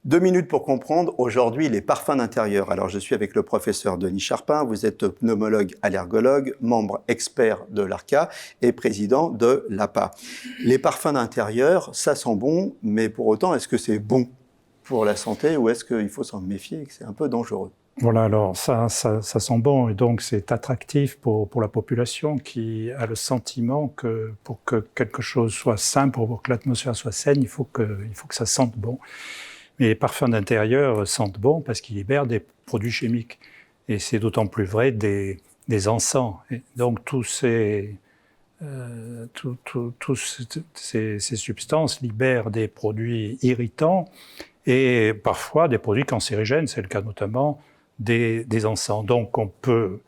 2 minutes pour comprendre, aujourd'hui, les parfums d'intérieur. Alors, je suis avec le professeur Denis Charpin, vous êtes pneumologue allergologue, membre expert de l'ARCA et président de l'APA. Les parfums d'intérieur, ça sent bon, mais pour autant, est-ce que c'est bon pour la santé ou est-ce qu'il faut s'en méfier et que c'est un peu dangereux? Voilà, alors ça sent bon et donc c'est attractif pour la population qui a le sentiment que pour que quelque chose soit sain, pour que l'atmosphère soit saine, il faut que ça sente bon. Mais les parfums d'intérieur sentent bon parce qu'ils libèrent des produits chimiques. Et c'est d'autant plus vrai des encens. Et donc tous ces substances libèrent des produits irritants et parfois des produits cancérigènes. C'est le cas notamment des encens. Donc on peut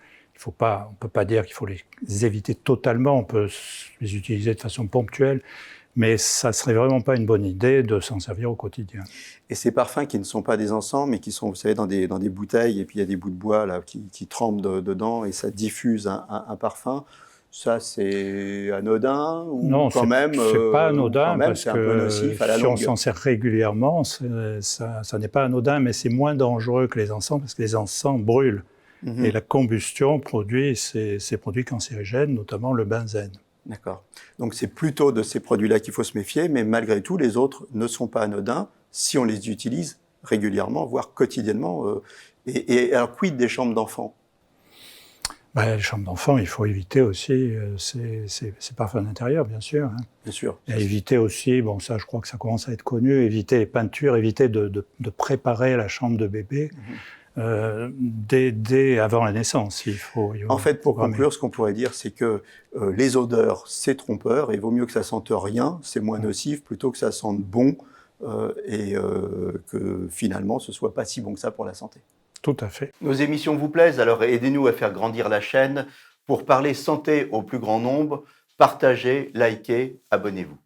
pas dire qu'il faut les éviter totalement, on peut les utiliser de façon ponctuelle, mais ça serait vraiment pas une bonne idée de s'en servir au quotidien. Et ces parfums qui ne sont pas des encens, mais qui sont, vous savez, dans des bouteilles, et puis il y a des bouts de bois là, qui trempent dedans, et ça diffuse un parfum, ça c'est anodin ou non, quand même, c'est pas anodin, parce c'est un peu nocif à la si longue. on s'en sert régulièrement, ça n'est pas anodin, mais c'est moins dangereux que les encens, parce que les encens brûlent. Et la combustion produit ces produits cancérigènes, notamment le benzène. D'accord. Donc c'est plutôt de ces produits-là qu'il faut se méfier, mais malgré tout, les autres ne sont pas anodins si on les utilise régulièrement, voire quotidiennement. Et alors, quid des chambres d'enfants? Les chambres d'enfants, il faut éviter aussi ces parfums d'intérieur, bien sûr. Hein. Bien sûr. Et éviter aussi, bon ça je crois que ça commence à être connu, éviter les peintures, éviter de préparer la chambre de bébé. Dès avant la naissance, En fait, pour conclure, ce qu'on pourrait dire, c'est que les odeurs, c'est trompeur, et il vaut mieux que ça sente rien, c'est moins nocif, plutôt que ça sente bon, et que finalement, ce soit pas si bon que ça pour la santé. Tout à fait. Nos émissions vous plaisent, alors aidez-nous à faire grandir la chaîne. Pour parler santé au plus grand nombre, partagez, likez, abonnez-vous.